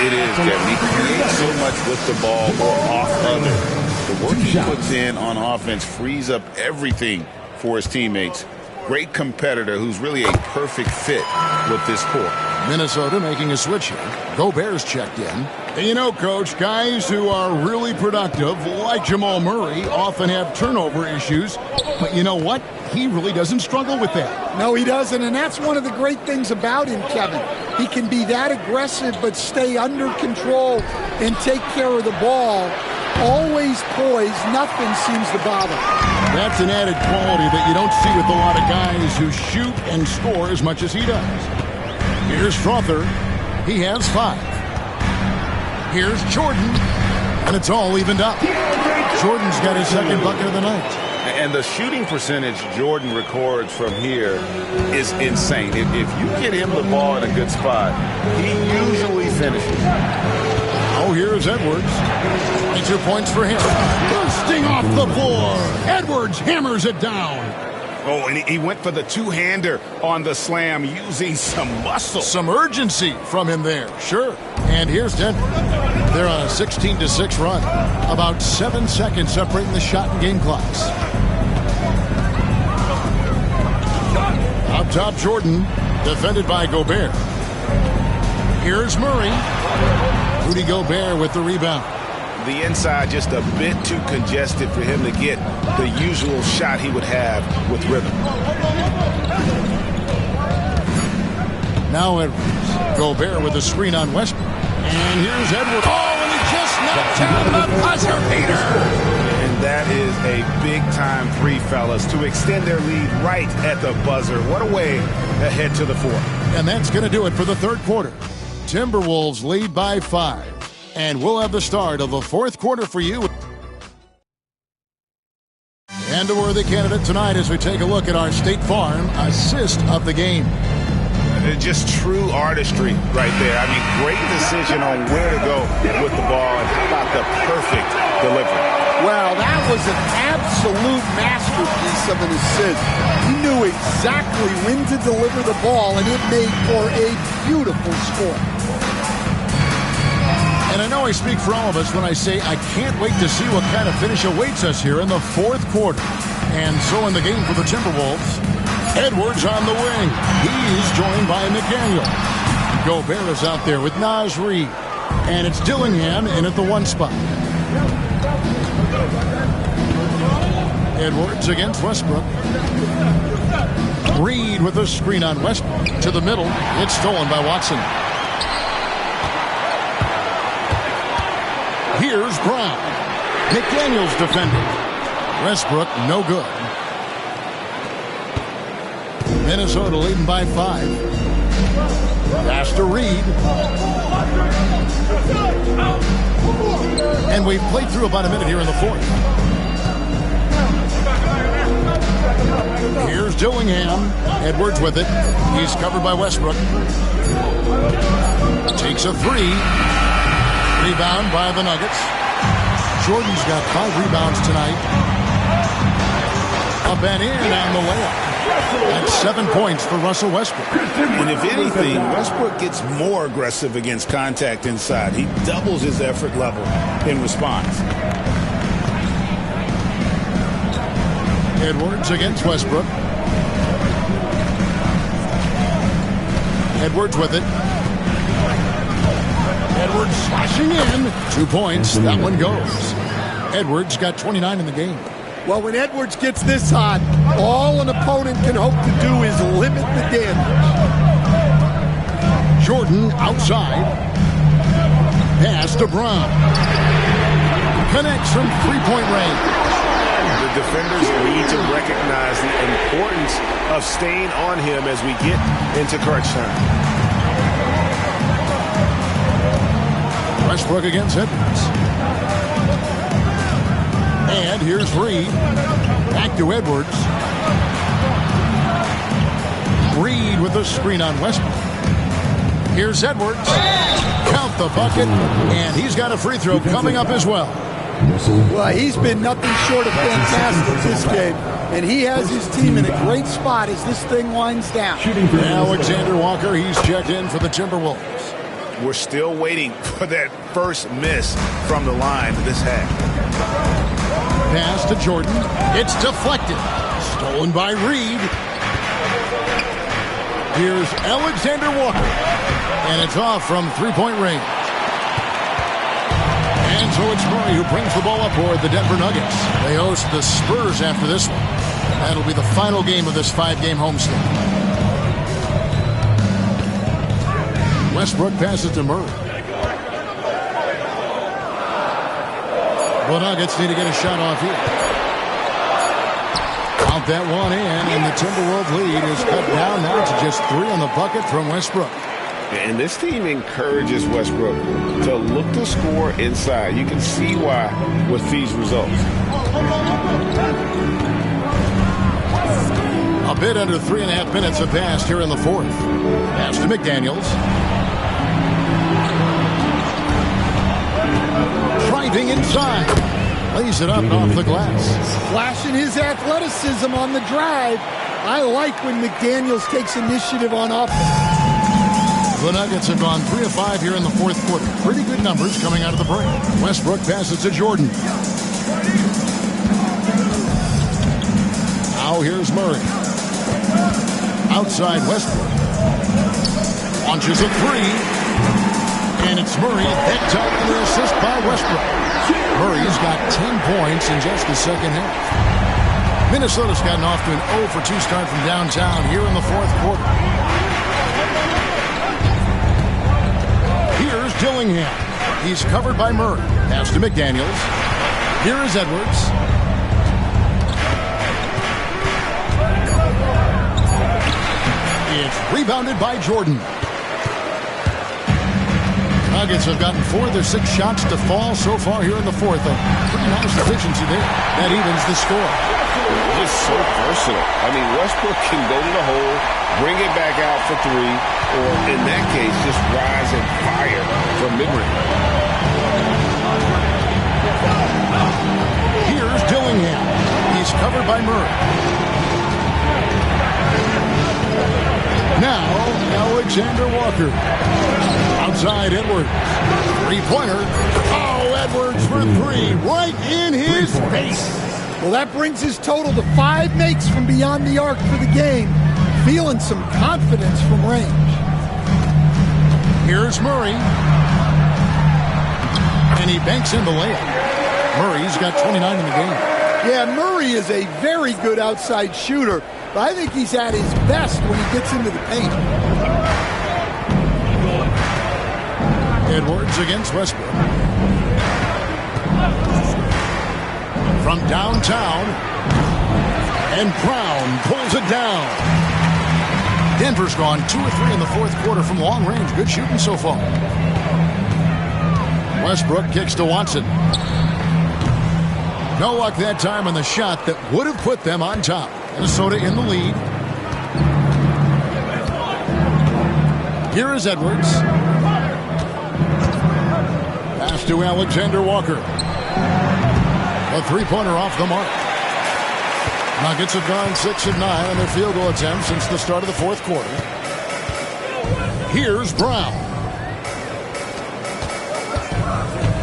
It is, Kevin. He creates so much with the ball or off others. The work he puts in on offense frees up everything for his teammates. Great competitor who's really a perfect fit with this court. Minnesota making a switch here. Gobert's checked in. And you know, Coach, guys who are really productive, like Jamal Murray, often have turnover issues. But you know what? He really doesn't struggle with that. No, he doesn't, and that's one of the great things about him, Kevin. He can be that aggressive but stay under control and take care of the ball. Always poised, nothing seems to bother. That's an added quality that you don't see with a lot of guys who shoot and score as much as he does. Here's Strother. He has 5. Here's Jordan. And it's all evened up. Jordan's got his second bucket of the night. And the shooting percentage Jordan records from here is insane. If you get him the ball in a good spot, he usually finishes. Oh, here's Edwards. 22 points for him. Bursting off the floor. Edwards hammers it down. Oh, and he went for the two-hander on the slam using some muscle. Some urgency from him there, sure. And here's Denver. They're on a 16-6 run. About 7 seconds separating the shot and game clocks. Up top, Jordan, defended by Gobert. Here's Murray. Rudy Gobert with the rebound. The inside just a bit too congested for him to get the usual shot he would have with rhythm. Now Edwards. Gobert with a screen on Westbrook. And here's Edwards. Oh, and he just knocked down the buzzer beater. And that is a big-time three, fellas, to extend their lead right at the buzzer. What a way to head to the fourth. And that's going to do it for the third quarter. Timberwolves lead by 5. And we'll have the start of the fourth quarter for you. And a worthy candidate tonight as we take a look at our State Farm assist of the game. Just true artistry right there. I mean, great decision on where to go with the ball, and how about the perfect delivery? Well, that was an absolute masterpiece of an assist. He knew exactly when to deliver the ball, and it made for a beautiful score. And I know I speak for all of us when I say I can't wait to see what kind of finish awaits us here in the fourth quarter. And so in the game for the Timberwolves, Edwards on the wing. He's joined by McDaniel. Gobert is out there with Naz Reid. And it's Dillingham in at the 1 spot. Edwards against Westbrook. Reid with a screen on Westbrook. To the middle. It's stolen by Watson. Here's Brown. McDaniel's defending. Westbrook, no good. Minnesota leading by 5. Pass to Reid. And we've played through about a minute here in the fourth. Here's Dillingham. Edwards with it. He's covered by Westbrook. Takes a 3. Rebound by the Nuggets. Jordan's got 5 rebounds tonight. Up and in on the layup. That's 7 points for Russell Westbrook. And if anything, Westbrook gets more aggressive against contact inside. He doubles his effort level in response. Edwards against Westbrook. Edwards with it. Edwards slashing in. 2 points. That one goes. Edwards got 29 in the game. Well, when Edwards gets this hot, all an opponent can hope to do is limit the damage. Jordan outside. Pass to Brown. Connects from 3-point range. The defenders need to recognize the importance of staying on him as we get into crunch time. Westbrook against Edwards. And here's Reid. Back to Edwards. Reid with a screen on Westbrook. Here's Edwards. Count the bucket. And he's got a free throw coming up as well. Well, he's been nothing short of fantastic this game. And he has his team in a great spot as this thing winds down. Alexander Walker, he's checked in for the Timberwolves. We're still waiting for that first miss from the line this half. Pass to Jordan. It's deflected. Stolen by Reid. Here's Alexander Walker. And it's off from 3-point range. And so it's Murray who brings the ball up for the Denver Nuggets. They host the Spurs after this one. That'll be the final game of this 5-game homestand. Westbrook passes to Murray. The Nuggets need to get a shot off here. Count that one in, and the Timberwolves lead is cut down now to just 3 on the bucket from Westbrook. And this team encourages Westbrook to look to score inside. You can see why with these results. A bit under 3.5 minutes have passed here in the fourth. Pass to McDaniels. Driving inside. Lays it up off the glass. Flashing his athleticism on the drive. I like when McDaniels takes initiative on offense. The Nuggets have gone 3 of 5 here in the fourth quarter. Pretty good numbers coming out of the break. Westbrook passes to Jordan. Now here's Murray. Outside Westbrook. Launches a 3. And it's Murray. Head top and the assist by Westbrook. Murray's got 10 points in just the second half. Minnesota's gotten off to an 0-for-2 start from downtown here in the fourth quarter. Here's Dillingham. He's covered by Murray. Pass to McDaniels. Here is Edwards. It's rebounded by Jordan. Nuggets have gotten 4 of their 6 shots to fall so far here in the fourth. A pretty nice efficiency there. That evens the score. Just so versatile. I mean, Westbrook can go to the hole, bring it back out for three, or in that case, just rise and fire from mid-range. Here's Dillingham. He's covered by Murray. Now, Alexander Walker. Outside Edwards. Three-pointer. Oh, Edwards for three. Right in his face. Well, that brings his total to 5 makes from beyond the arc for the game. Feeling some confidence from range. Here's Murray. And he banks in the layup. Murray's got 29 in the game. Yeah, Murray is a very good outside shooter, but I think he's at his best when he gets into the paint. Edwards against Westbrook. From downtown, and Brown pulls it down. Denver's gone 2 or 3 in the fourth quarter from long range. Good shooting so far. Westbrook kicks to Watson. No luck that time on the shot that would have put them on top. Minnesota in the lead. Here is Edwards. Pass to Alexander Walker. A three-pointer off the mark. Nuggets have gone 6 of 9 on their field goal attempts since the start of the fourth quarter. Here's Brown.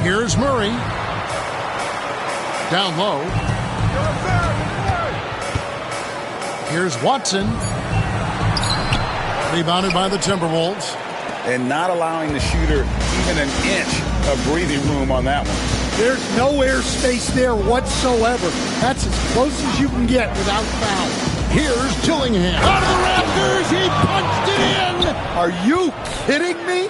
Here's Murray. Down low. Here's Watson. Rebounded by the Timberwolves. And not allowing the shooter even an inch of breathing room on that one. There's no air space there whatsoever. That's as close as you can get without foul. Here's Dillingham. Out of the Raptors, he punched it in. Are you kidding me?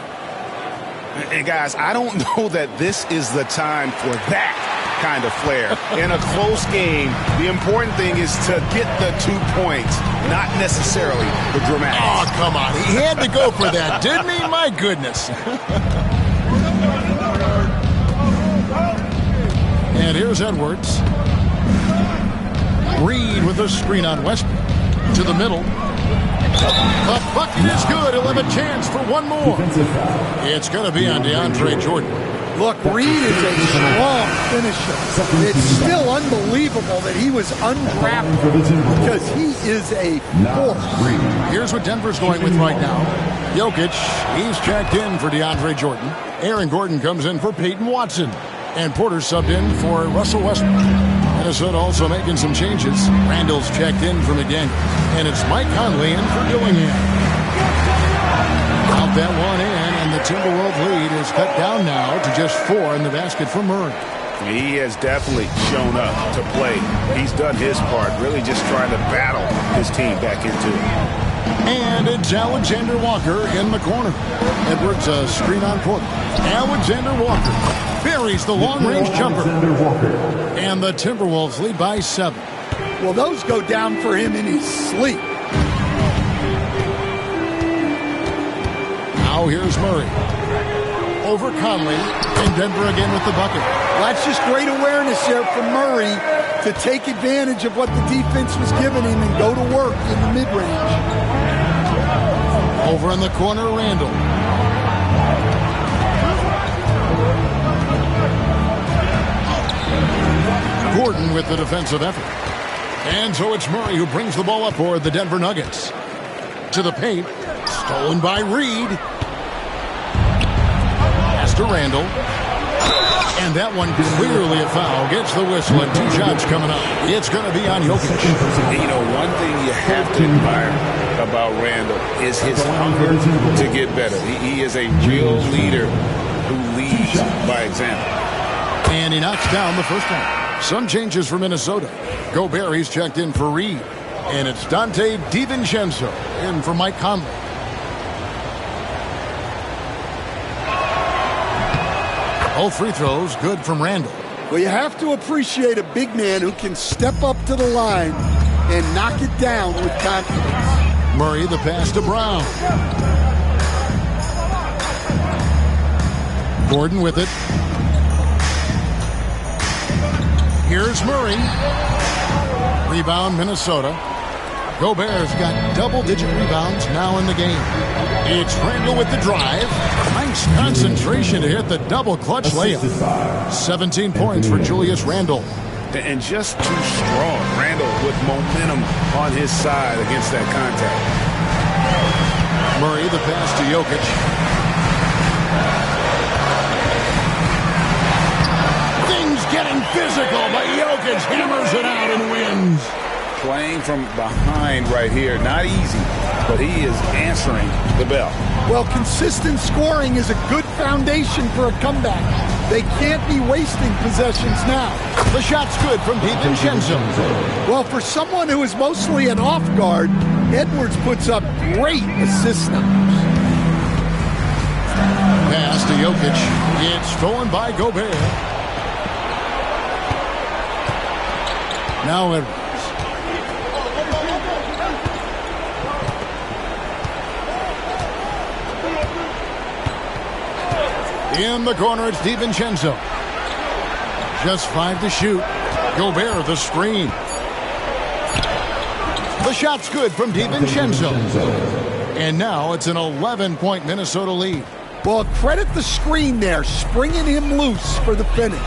And guys, I don't know that this is the time for that kind of flair. In a close game, the important thing is to get the 2 points, not necessarily the dramatics. Oh, come on. He had to go for that, didn't he? My goodness. And here's Edwards. Reed with a screen on Westbrook. To the middle. The bucket is good. He'll have a chance for one more. It's going to be on DeAndre Jordan. Look, Reed is a strong finisher. It's still unbelievable that he was undrafted because he is a force. Here's what Denver's going with right now. Jokic, he's checked in for DeAndre Jordan. Aaron Gordon comes in for Peyton Watson. And Porter subbed in for Russell Westbrook. Minnesota also making some changes. Randall's checked in for McDaniel. And it's Mike Conley in for Dillingham. Out that one in, and the Timberwolves lead is cut down now to just 4 in the basket for Murray. He has definitely shown up to play. He's done his part, really just trying to battle his team back into it. And it's Alexander Walker in the corner. Edwards a screen on Porter. Alexander Walker buries the long-range jumper. And the Timberwolves lead by 7. Well, those go down for him in his sleep. Now here's Murray. Over Conley. And Denver again with the bucket. Well, that's just great awareness there from Murray to take advantage of what the defense was giving him and go to work in the mid-range. Over in the corner, Randall. Gordon with the defensive effort. And so it's Murray who brings the ball up for the Denver Nuggets. To the paint. Stolen by Reed. Pass to Randall. And that one clearly a foul. Gets the whistle and 2 shots coming up. It's going to be on Jokic. You know, one thing you have to admire about Randall is his hunger to get better. He is a real leader who leads by example. And he knocks down the first one. Some changes for Minnesota. Gobert, he's checked in for Reed. And it's Dante DiVincenzo in for Mike Conley. Both free throws good from Randall. Well, you have to appreciate a big man who can step up to the line and knock it down with confidence. Murray the pass to Brown. Gordon with it. Here's Murray. Rebound, Minnesota. Gobert's got double-digit rebounds now in the game. It's Randle with the drive. Nice concentration to hit the double clutch layup. 17 points for Julius Randle. And just too strong. Randle with momentum on his side against that contact. Murray, the pass to Jokic. Things getting physical, but Jokic hammers it out and wins. Playing from behind right here, not easy, but he is answering the bell. Well, consistent scoring is a good foundation for a comeback. They can't be wasting possessions now. The shot's good from DiVincenzo. Well, for someone who is mostly an off guard, Edwards puts up great assist numbers. Pass to Jokic. It's stolen by Gobert. Now Edwards. In the corner, it's DiVincenzo. Just 5 to shoot. Gobert, the screen. The shot's good from DiVincenzo. And now it's an 11-point Minnesota lead. Well, credit the screen there, springing him loose for the finish.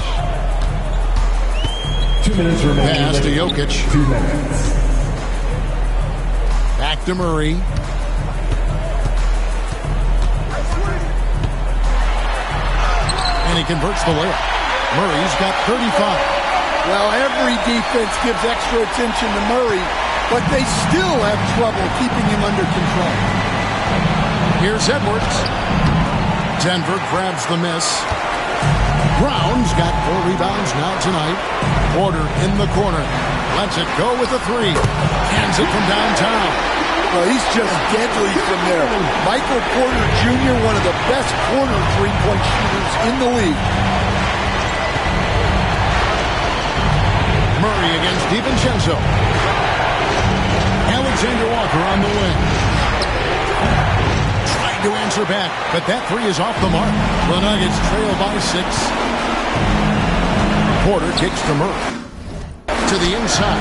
2 minutes remaining. Pass to Jokic. 2 minutes. Back to Murray. And he converts the layup. Murray's got 35. Well, every defense gives extra attention to Murray, but they still have trouble keeping him under control. Here's Edwards. Denver grabs the miss. Brown's got 4 rebounds now tonight. Porter in the corner. Lets it go with the 3. Hands it from downtown. Well, he's just deadly from there. Michael Porter Jr., one of the best corner three-point shooters in the league. Murray against DiVincenzo. Alexander Walker on the wing. Trying to answer back, but that 3 is off the mark. The Nuggets trail by 6. Porter kicks to Murray. To the inside.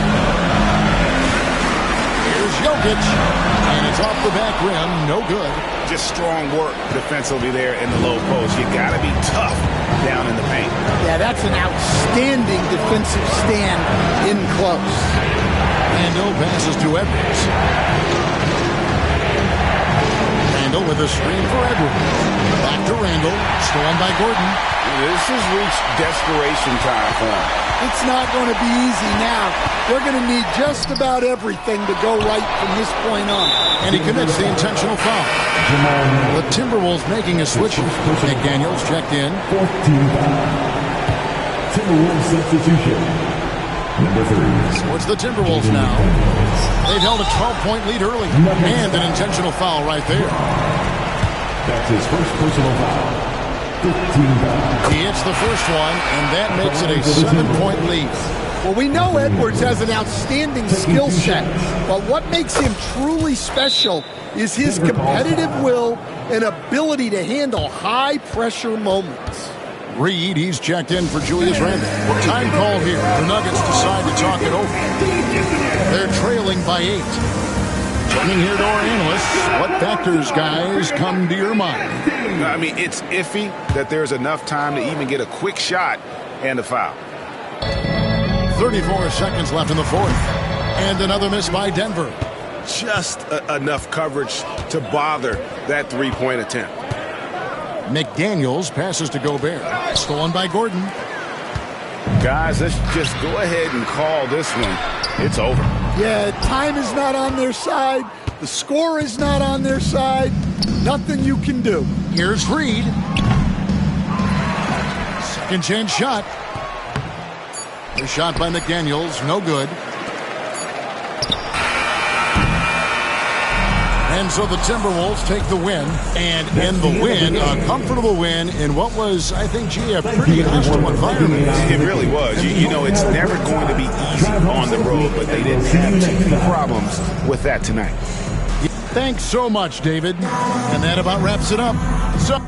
Here's Jokic, and it's off the back rim, no good. Just strong work defensively there in the low post. You got to be tough down in the paint. Yeah, that's an outstanding defensive stand in close. Randle passes to Edwards. Randle with a screen for Edwards. Back to Randle, stolen by Gordon. This has reached desperation time for him. It's not going to be easy now. They're going to need just about everything to go right from this point on. And he commits the intentional foul. The Timberwolves making a switch. McDaniels checked in. 14 foul. Timberwolves substitution. Number 3. Towards the Timberwolves now. They've held a 12-point lead early. And an intentional foul right there. That's his first personal foul. 15 foul. He hits the first one, and that makes it a 7-point lead. Well, we know Edwards has an outstanding skill set, but what makes him truly special is his competitive will and ability to handle high-pressure moments. Reed, he's checked in for Julius Randle. Time call here. The Nuggets decide to talk it over. They're trailing by 8. Turning here to our analysts, what factors, guys, come to your mind? I mean, it's iffy that there's enough time to even get a quick shot and a foul. 34 seconds left in the fourth. And another miss by Denver. Just enough coverage to bother that three-point attempt. McDaniels passes to Gobert. Stolen by Gordon. Guys, let's just go ahead and call this one. It's over. Yeah, time is not on their side. The score is not on their side. Nothing you can do. Here's Reed. Second chance shot. The shot by McDaniels, no good. And so the Timberwolves take the win, and in the win, a comfortable win in what was, I think, a pretty hostile environment. It really was. You know, it's never going to be easy on the road, but they didn't have too many problems with that tonight. Thanks so much, David. And that about wraps it up. So